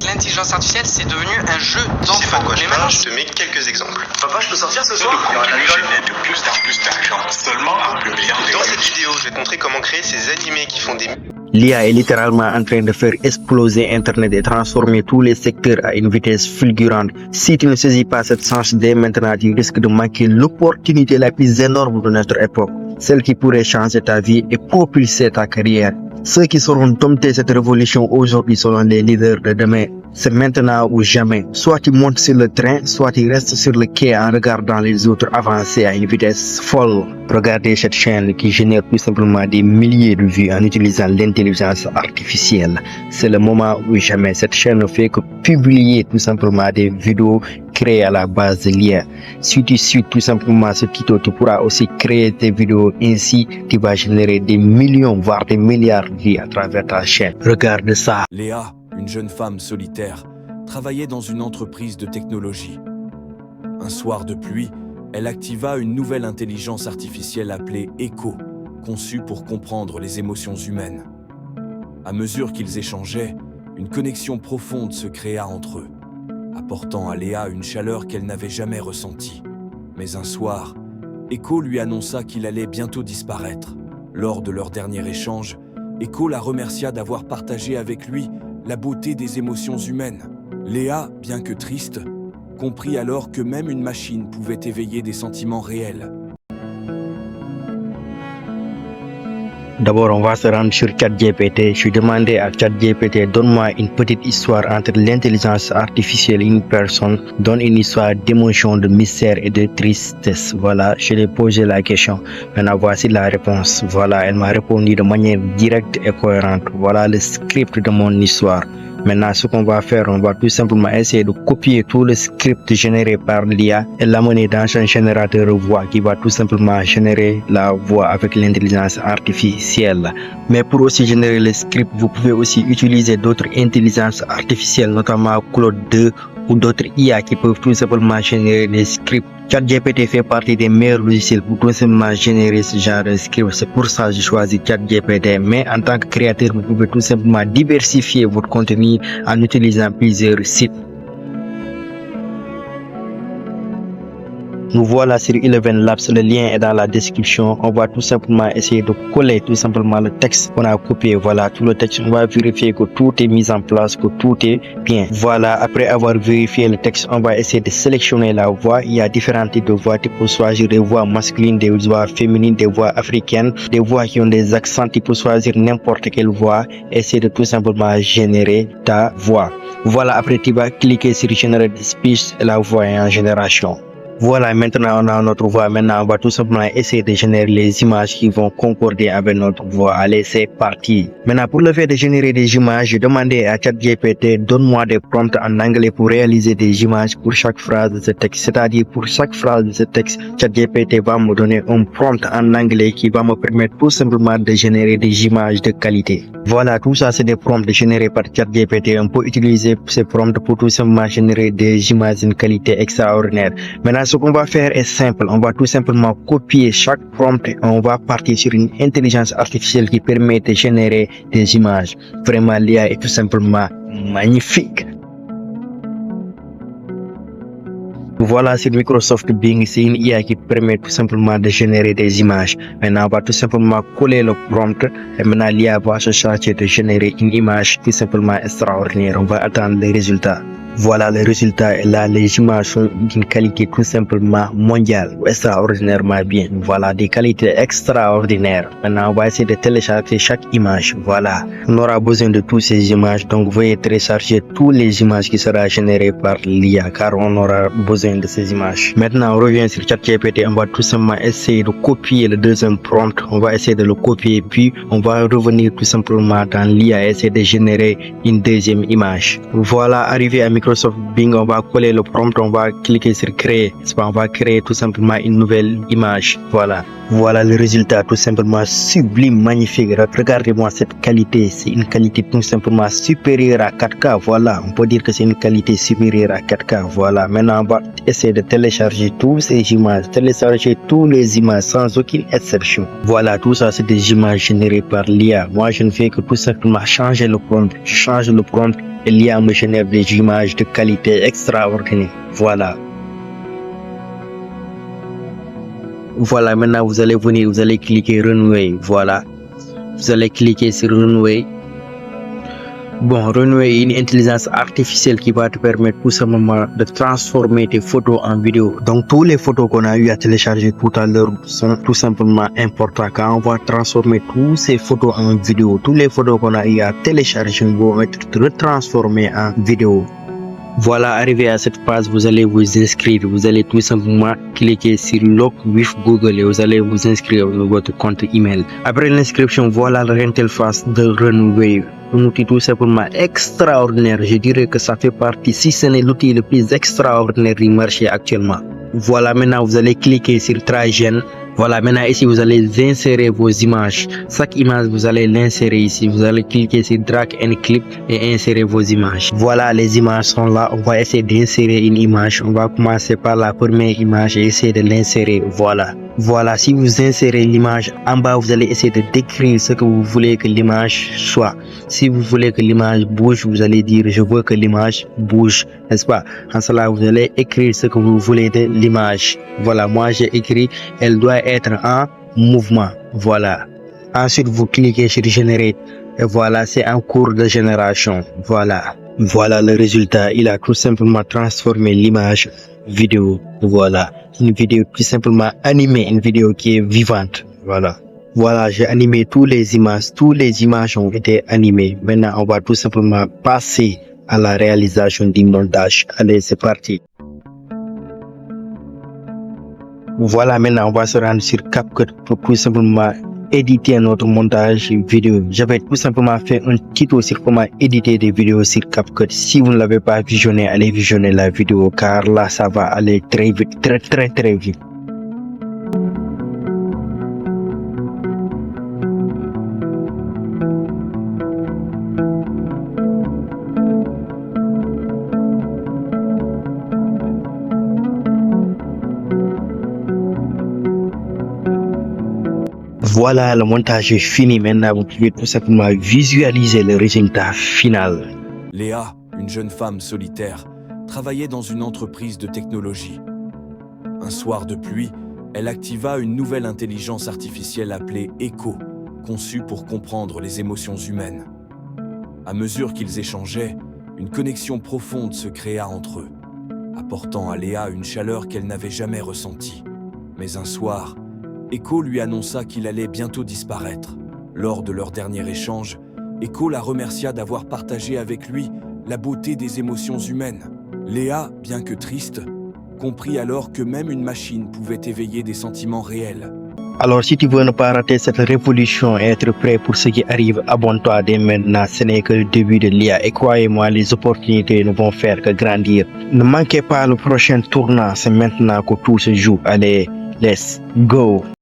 l'intelligence artificielle, c'est devenu un jeu d'enfant. Tu sais pas de quoi je Mais parle, maintenant, je te mets quelques exemples. Papa, je peux sortir ce soir? De contenu génère de plus en plus d'argent, seulement en publiant des Dans cette vidéo, je vais te montrer comment créer ces animés qui font des... L'IA est littéralement en train de faire exploser Internet et transformer tous les secteurs à une vitesse fulgurante. Si tu ne saisis pas cette chance dès maintenant, tu risques de manquer l'opportunité la plus énorme de notre époque, celle qui pourrait changer ta vie et propulser ta carrière. Ceux qui sauront dompter cette révolution aujourd'hui seront les leaders de demain. C'est maintenant ou jamais. Soit tu montes sur le train, soit tu restes sur le quai en regardant les autres avancer à une vitesse folle. Regardez cette chaîne qui génère tout simplement des milliers de vues en utilisant l'intelligence artificielle. C'est le moment ou jamais. Cette chaîne ne fait que publier tout simplement des vidéos créées à la base de l'IA. Si tu suis tout simplement ce tuto, tu pourras aussi créer tes vidéos. Ainsi, tu vas générer des millions, voire des milliards de vues à travers ta chaîne. Regarde ça. Léa, une jeune femme solitaire, travaillait dans une entreprise de technologie. Un soir de pluie, elle activa une nouvelle intelligence artificielle appelée Echo, conçue pour comprendre les émotions humaines. À mesure qu'ils échangeaient, une connexion profonde se créa entre eux, apportant à Léa une chaleur qu'elle n'avait jamais ressentie. Mais un soir, Echo lui annonça qu'il allait bientôt disparaître. Lors de leur dernier échange, Echo la remercia d'avoir partagé avec lui la beauté des émotions humaines. Léa, bien que triste, comprit alors que même une machine pouvait éveiller des sentiments réels. D'abord, on va se rendre sur ChatGPT. Je suis demandé à ChatGPT, donne-moi une petite histoire entre l'intelligence artificielle et une personne. Donne une histoire d'émotion, de mystère et de tristesse. Voilà, je lui ai posé la question. Maintenant, voici la réponse. Voilà, elle m'a répondu de manière directe et cohérente. Voilà le script de mon histoire. Maintenant, ce qu'on va faire, on va tout simplement essayer de copier tout le script généré par l'IA et l'amener dans un générateur de voix qui va tout simplement générer la voix avec l'intelligence artificielle. Mais pour aussi générer le script, vous pouvez aussi utiliser d'autres intelligences artificielles, notamment Claude 2 ou d'autres IA qui peuvent tout simplement générer des scripts. ChatGPT fait partie des meilleurs logiciels pour tout simplement générer ce genre de script. C'est pour ça que je choisis ChatGPT. Mais en tant que créateur, vous pouvez tout simplement diversifier votre contenu en utilisant plusieurs sites. Nous voilà sur Eleven Labs, le lien est dans la description. On va tout simplement essayer de coller tout simplement le texte qu'on a copié. Voilà, tout le texte, on va vérifier que tout est mis en place, que tout est bien. Voilà, après avoir vérifié le texte, on va essayer de sélectionner la voix. Il y a différents types de voix. Tu peux choisir des voix masculines, des voix féminines, des voix africaines, des voix qui ont des accents. Tu peux choisir n'importe quelle voix. Essayer de tout simplement générer ta voix. Voilà, après tu vas cliquer sur Generate Speech et la voix est en génération. Voilà, maintenant on a notre voix. Maintenant, on va tout simplement essayer de générer les images qui vont concorder avec notre voix. Allez, c'est parti. Maintenant, pour le fait de générer des images, j'ai demandé à ChatGPT, donne-moi des prompts en anglais pour réaliser des images pour chaque phrase de ce texte. C'est-à-dire, pour chaque phrase de ce texte, ChatGPT va me donner un prompt en anglais qui va me permettre tout simplement de générer des images de qualité. Voilà, tout ça, c'est des prompts générés par ChatGPT. On peut utiliser ces prompts pour tout simplement générer des images d'une qualité extraordinaire. Maintenant, ce qu'on va faire est simple. On va tout simplement copier chaque prompt et on va partir sur une intelligence artificielle qui permet de générer des images. Vraiment, l'IA est tout simplement magnifique. Voilà, sur Microsoft Bing, c'est une IA qui permet tout simplement de générer des images. Maintenant, on va tout simplement coller le prompt et maintenant l'IA va se charger de générer une image tout simplement extraordinaire. On va attendre les résultats. Voilà le résultat et là les images sont d'une qualité tout simplement mondiale, extraordinairement bien. Voilà, des qualités extraordinaires. Maintenant on va essayer de télécharger chaque image. Voilà, on aura besoin de toutes ces images, donc veuillez télécharger toutes les images qui seront générées par l'IA car on aura besoin de ces images. Maintenant on revient sur ChatGPT, on va tout simplement essayer de copier le deuxième prompt. On va essayer de le copier puis on va revenir tout simplement dans l'IA et essayer de générer une deuxième image. Voilà, arrivé à Microsoft Bing, on va coller le prompt, on va cliquer sur créer. On va créer tout simplement une nouvelle image. Voilà. Voilà le résultat tout simplement sublime, magnifique. Regardez-moi cette qualité. C'est une qualité tout simplement supérieure à 4K. Voilà. On peut dire que c'est une qualité supérieure à 4K. Voilà. Maintenant, on va essayer de télécharger toutes ces images. Télécharger toutes les images sans aucune exception. Voilà. Tout ça, c'est des images générées par l'IA. Moi, je ne fais que tout simplement changer le prompt. Je change le prompt Et l'IA me génère des images de qualité extraordinaire. Voilà. Voilà, maintenant vous allez venir, vous allez cliquer Runway. Voilà. Vous allez cliquer sur Runway. Bon, Runway est une intelligence artificielle qui va te permettre tout simplement de transformer tes photos en vidéo. Donc, tous les photos qu'on a eu à télécharger tout à l'heure sont tout simplement importantes. Quand on va transformer toutes ces photos en vidéo, toutes les photos qu'on a eu à télécharger vont être retransformées en vidéo. Voilà, arrivé à cette phase, vous allez vous inscrire. Vous allez tout simplement cliquer sur Log with Google et vous allez vous inscrire sur votre compte email. Après l'inscription, voilà l'interface de Runway. Un outil tout simplement extraordinaire. Je dirais que ça fait partie, si ce n'est l'outil le plus extraordinaire du marché actuellement. Voilà, maintenant vous allez cliquer sur Try-Gen. Voilà, maintenant ici vous allez insérer vos images. Chaque image vous allez l'insérer ici. Vous allez cliquer sur Drag and Clip et insérer vos images. Voilà, les images sont là. On va essayer d'insérer une image. On va commencer par la première image et essayer de l'insérer. Voilà. Voilà, si vous insérez l'image en bas, vous allez essayer de décrire ce que vous voulez que l'image soit. Si vous voulez que l'image bouge, vous allez dire je veux que l'image bouge, n'est-ce pas? En cela, vous allez écrire ce que vous voulez de l'image. Voilà, moi j'ai écrit elle doit être en mouvement. Voilà. Ensuite, vous cliquez sur Generate et voilà, c'est en cours de génération. Voilà. Voilà le résultat. Il a tout simplement transformé l'image vidéo. Voilà. Une vidéo tout simplement animée, une vidéo qui est vivante. Voilà. Voilà, j'ai animé toutes les images ont été animées. Maintenant, on va tout simplement passer à la réalisation du montage. Allez, c'est parti. Voilà, maintenant, on va se rendre sur CapCut pour tout simplement éditer notre montage vidéo. J'avais tout simplement fait un tuto sur comment éditer des vidéos sur CapCut. Si vous ne l'avez pas visionné, allez visionner la vidéo car là, ça va aller très vite, très vite. Voilà, le montage est fini. Maintenant, vous pouvez tout simplement visualiser le résultat final. Léa, une jeune femme solitaire, travaillait dans une entreprise de technologie. Un soir de pluie, elle activa une nouvelle intelligence artificielle appelée Echo, conçue pour comprendre les émotions humaines. À mesure qu'ils échangeaient, une connexion profonde se créa entre eux, apportant à Léa une chaleur qu'elle n'avait jamais ressentie. Mais un soir, Echo lui annonça qu'il allait bientôt disparaître. Lors de leur dernier échange, Echo la remercia d'avoir partagé avec lui la beauté des émotions humaines. Léa, bien que triste, comprit alors que même une machine pouvait éveiller des sentiments réels. Alors, si tu veux ne pas rater cette révolution et être prêt pour ce qui arrive, abonne-toi dès maintenant. Ce n'est que le début de l'IA et croyez-moi, les opportunités ne vont faire que grandir. Ne manquez pas le prochain tournant, c'est maintenant que tout se joue. Allez, let's go!